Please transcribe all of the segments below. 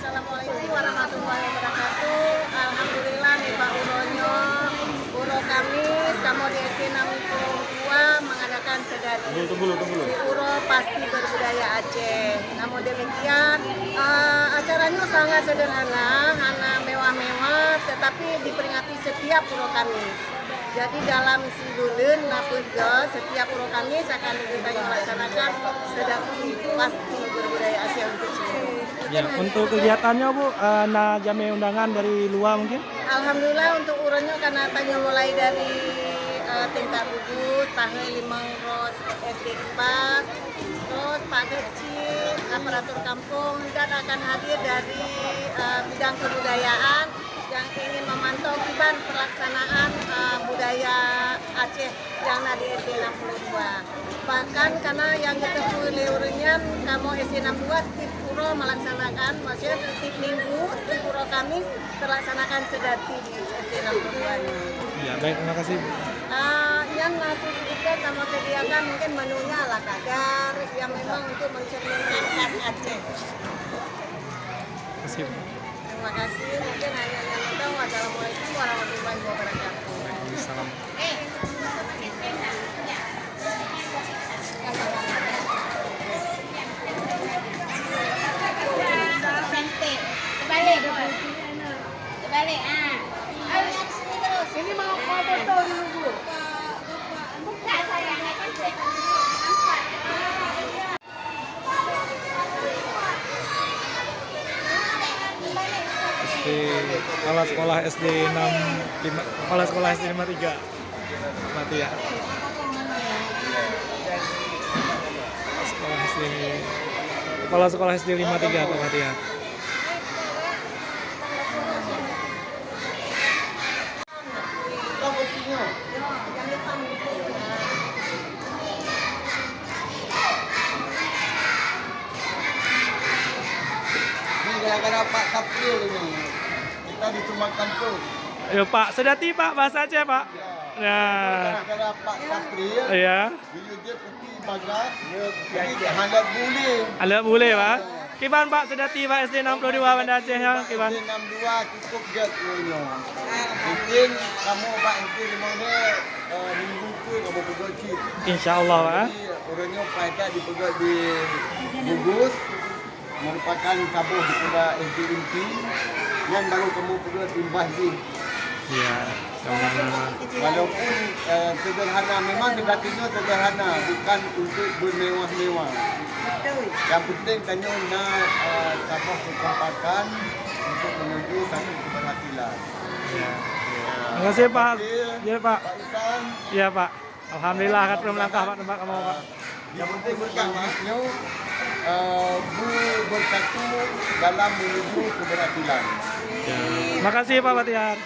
Assalamualaikum warahmatullahi wabarakatuh. Alhamdulillah nih Pak Uronyo, Uro Kamis, kamu di SD 62 mengadakan sedari si Uro pasti berbudaya Aceh. Namun demikian acaranya sangat sederhana, hanya mewah-mewah, tetapi diperingati setiap Uro Kamis. Jadi dalam Sibulen Napurjo, setiap Uro Kamis akan kita melaksanakan sedari pasti berbudaya Aceh untuk semua. Ya, untuk kegiatannya Bu, jame undangan dari luar mungkin? Alhamdulillah untuk uronnya karena tanya mulai dari tingkat Bubut, Tahe Limang Ros, SD 4, terus Pak Kecil, aparatur kampung, dan akan hadir dari bidang kebudayaan yang ingin memantau kiban pelaksanaan budaya Aceh yang di SD 62. Bahkan karena yang ketemu leurnya kamu SD 62 tip Puro melaksanakan, maksudnya tip minggu, tip Puro Kamis terlaksanakan sedati di SD 62. Ya, baik, terima kasih. Yang nasi sedikit kamu sediakan mungkin menunya ala kadar yang memang untuk mencerminkan khas Aceh. Terima kasih. Terima kasih. Mungkin hanya yang itu. Wassalamualaikum warahmatullahi wabarakatuh. Salam. Terbalik. Ini mau foto dulu Bu. Buka sayang, kan Kepala sekolah SD 65, kepala sekolah SD 53. Mati ya. Kepala sekolah SD 53 Pak Mati ya. Gara-gara Pak Kapil ini, kita ditumakan tuh. Ayo Pak, sedati Pak, bahasa Aceh Pak. Ya. Gara-gara Pak Kapil, Iya. bila dia pergi bagas, jadi handap boleh. Ada boleh Pak. Kiban Pak, sedati Pak SD 62 Banda Aceh ya, kiban. SD 62 cukup jet punya. Mungkin kamu Pak SD di mana minggu tu kamu pergi kit. Insyaallah Pak. Jadi orangnya pada dipegang di Bugis, merupakan kabuh daripada SD inti yang baru kamu pergi timbah di. Iya. Walaupun sederhana, memang kedatinya sederhana, bukan untuk bermewah-mewah. Yang penting tanya nak kabuh kekompakan untuk menuju satu keberhasilan. Iya. Terima kasih Pak. Ya Pak. Pak Isan, Iya Pak. Alhamdulillah akan melangkah Pak tempat kamu Pak. yang penting berkahnya bersatu dalam menuju keberhasilan. Terima kasih Pak Batiar.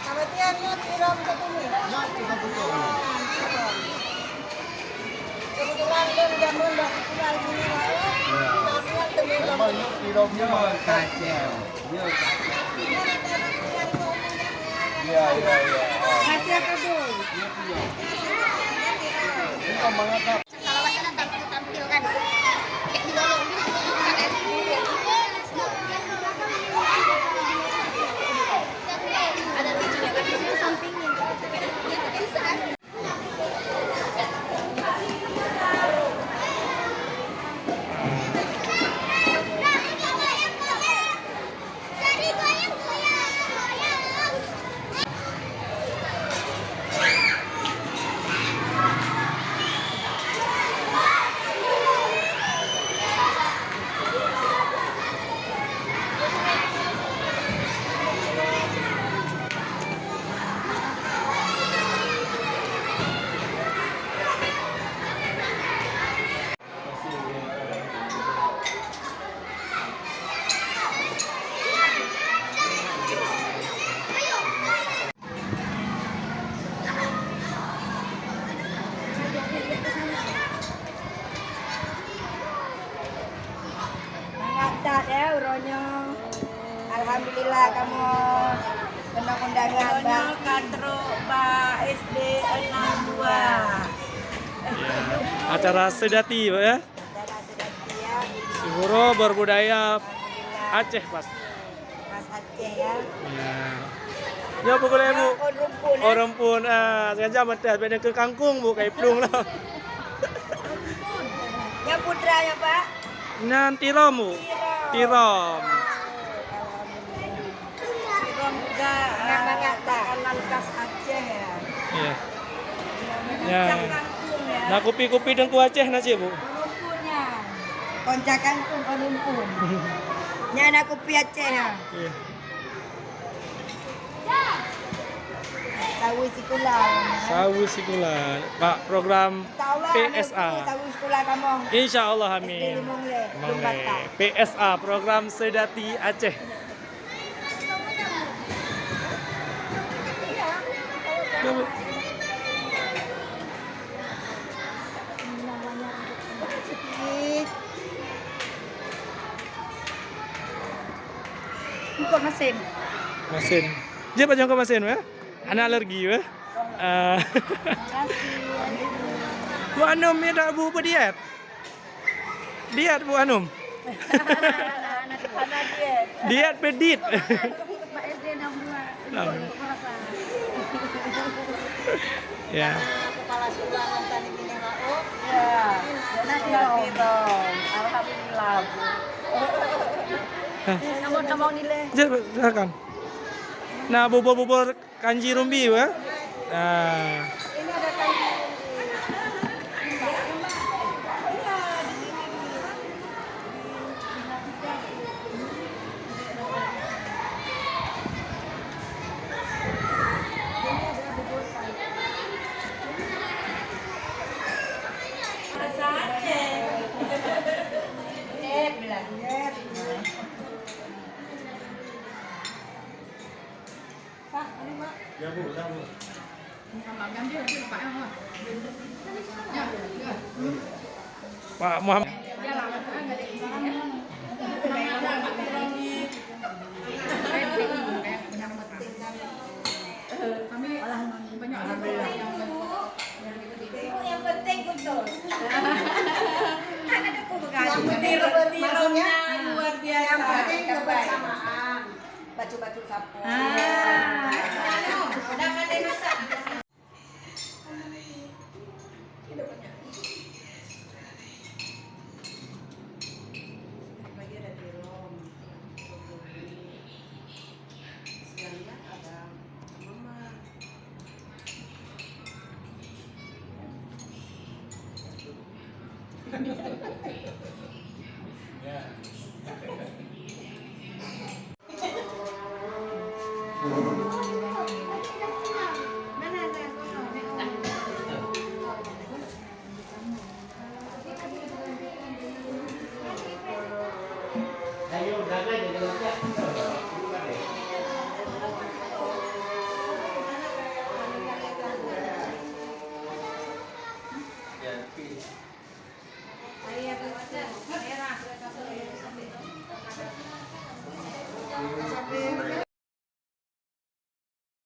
Kemudian yuk kirim ke sini. Ya, kita betul. Kebetulan kan jamun dah sekolah gini wae. Nasihat temen Memang yuk kiromnya kacau. Ya. Kasih apa dulu? Kita mengatakan Salawatnya tampilkan. Kayak di dalam ada lucunya kan di situ sampingin. Mengangkat ya uronyo. Alhamdulillah kamu kena undangan Bang Kadro Pak SD 62. Ya. Acara sedati, Pak ya. Acara sedati ya. Siguro berbudaya Aceh pasti. Mas Aceh ya. Ya. Ya bu boleh bu. Oh, rumpun. Orang pun sengaja mata beda ke kangkung bu kayak plung lah. Yang putranya Pak. Nan tiram bu. Tiram. Tiram juga makanan khas Aceh ya. Iya. Ya. Kangkung ya. Nah kopi-kopi dan kuah Aceh nasi bu. Rumpunnya. Konca kangkung rumpun. Nyana kopi Aceh ya. Iya. Sawi sekolah. Sawu Sikulan, Pak program PSA. Sawi sekolah kamu. Insya Allah amin. Mangle. PSA program Sedati Aceh. Ya, Bu. Bukan mesin. Mesin. Dia pajang ke mesin ya? Anak alergi ya? Bu Anum ya tak bu diet? Diet Bu Anum? Anak diet. Diet pedit. Pak SD 62. Ya. Kepala sekolah mantan ini HO. Ya. Nanti alhamdulillah. Namun nilai. Silakan. Nah, bubur-bubur kanji rumbi ya. Nah, Ini ada kanji. Pak Muhammad. Yang penting betul. Kan ada maksudnya luar biasa. Yang penting kebersamaan. Baju-baju sapu.